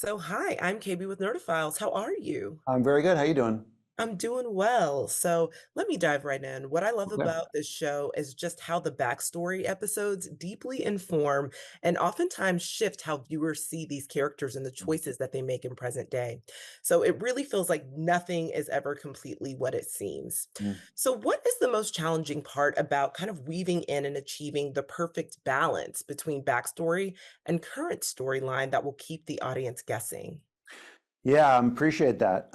So, hi, I'm KB with Nerdophiles. How are you? I'm very good. How you doing? I'm doing well. So, let me dive right in. What I love Okay. about this show is just how the backstory episodes deeply inform and oftentimes shift how viewers see these characters and the choices that they make in present day. So, it really feels like nothing is ever completely what it seems. Mm. So, what is the most challenging part about kind of weaving in and achieving the perfect balance between backstory and current storyline that will keep the audience guessing? Yeah, I appreciate that.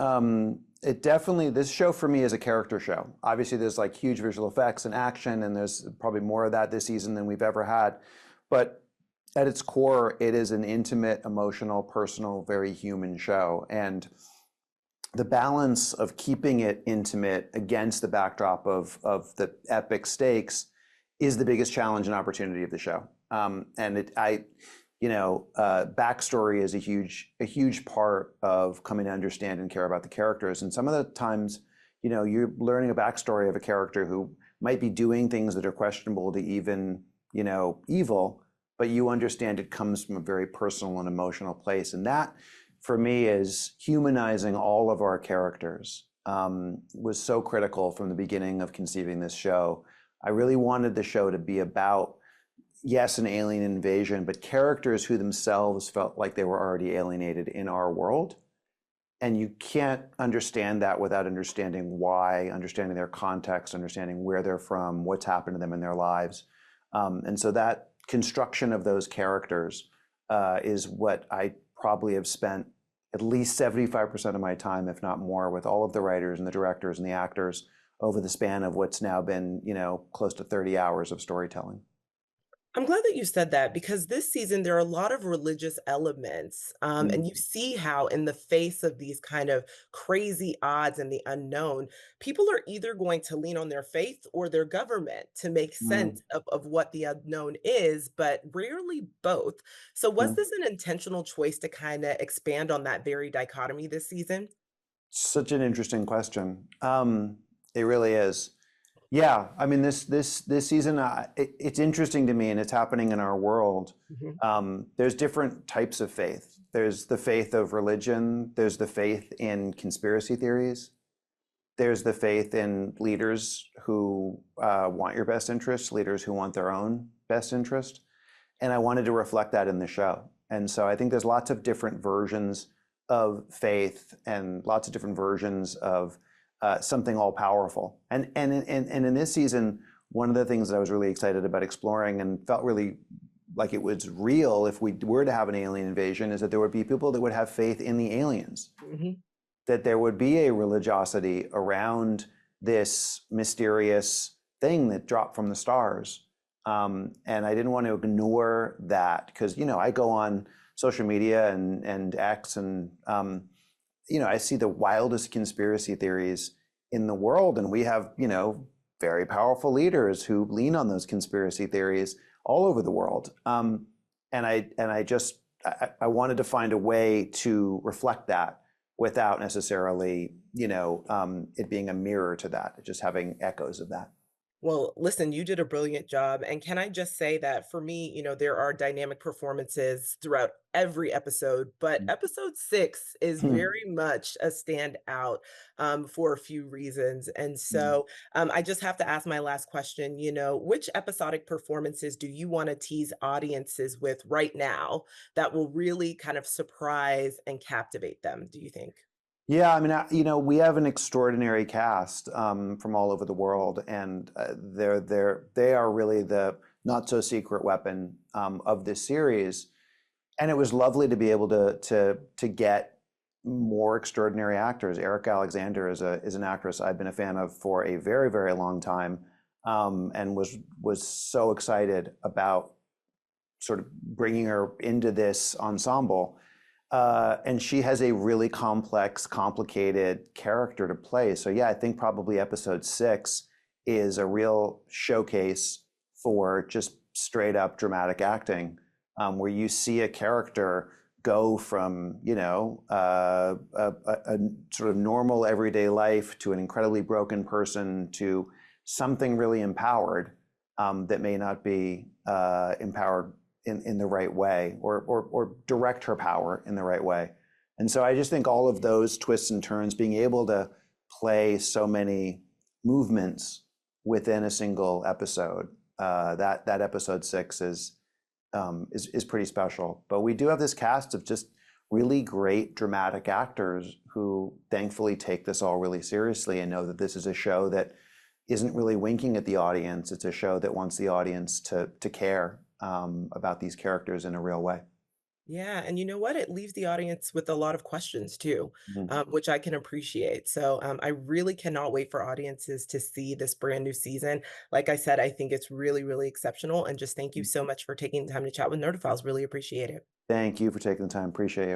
It definitely, this show for me is a character show. Obviously, there's like huge visual effects and action, and there's probably more of that this season than we've ever had. But at its core, it is an intimate, emotional, personal, very human show. And the balance of keeping it intimate against the backdrop of the epic stakes is the biggest challenge and opportunity of the show. Backstory is a huge part of coming to understand and care about the characters. And some of the times, you're learning a backstory of a character who might be doing things that are questionable to even, evil, but you understand it comes from a very personal and emotional place. And that, for me, is humanizing all of our characters. Was so critical from the beginning of conceiving this show. I really wanted the show to be about, yes, an alien invasion, but characters who themselves felt like they were already alienated in our world. And you can't understand that without understanding why, understanding their context, understanding where they're from, what's happened to them in their lives. And so that construction of those characters is what I probably have spent at least 75% of my time, if not more, with all of the writers and the directors and the actors over the span of what's now been, close to 30 hours of storytelling. I'm glad that you said that because this season there are a lot of religious elements, and you see how, in the face of these kind of crazy odds and the unknown, people are either going to lean on their faith or their government to make Mm-hmm. sense of what the unknown is, but rarely both. So, was this an intentional choice to kind of expand on that very dichotomy this season? Such an interesting question. It really is. Yeah, I mean this season, it's interesting to me, and it's happening in our world. Mhm. There's different types of faith. There's the faith of religion. There's the faith in conspiracy theories. There's the faith in leaders who want your best interest, leaders who want their own best interest. And I wanted to reflect that in the show. And so I think there's lots of different versions of faith and lots of different versions of something all powerful. And in this season, one of the things that I was really excited about exploring and felt really like it was real if we were to have an alien invasion is that there would be people that would have faith in the aliens, Mhm. that there would be a religiosity around this mysterious thing that dropped from the stars. And I didn't want to ignore that because, I go on social media and X and, I see the wildest conspiracy theories in the world. And we have, very powerful leaders who lean on those conspiracy theories all over the world. And I wanted to find a way to reflect that without necessarily, it being a mirror to that, just having echoes of that. Well, listen, you did a brilliant job. And can I just say that for me, there are dynamic performances throughout every episode, but episode 6 is Hmm. very much a standout for a few reasons. And Hmm. so I just have to ask my last question, which episodic performances do you want to tease audiences with right now that will really kind of surprise and captivate them, do you think? Yeah, I mean, we have an extraordinary cast from all over the world, and they are really the not so secret weapon of this series. And it was lovely to be able to get more extraordinary actors. Erica Alexander is an actress I've been a fan of for a very, very long time, and was so excited about sort of bringing her into this ensemble. And she has a really complex, complicated character to play. So yeah, I think probably episode 6 is a real showcase for just straight up dramatic acting, where you see a character go from a sort of normal everyday life to an incredibly broken person to something really empowered, that may not be empowered in the right way, or direct her power in the right way. And so I just think all of those twists and turns, being able to play so many movements within a single episode, that episode 6 is pretty special. But we do have this cast of just really great dramatic actors who thankfully take this all really seriously and know that this is a show that isn't really winking at the audience. It's a show that wants the audience to care about these characters in a real way. Yeah, and you know what? It leaves the audience with a lot of questions too, Mhm. which I can appreciate. So I really cannot wait for audiences to see this brand new season. Like I said, I think it's really, really exceptional. And just thank you so much for taking the time to chat with Nerdophiles. Really appreciate it. Thank you for taking the time. Appreciate you.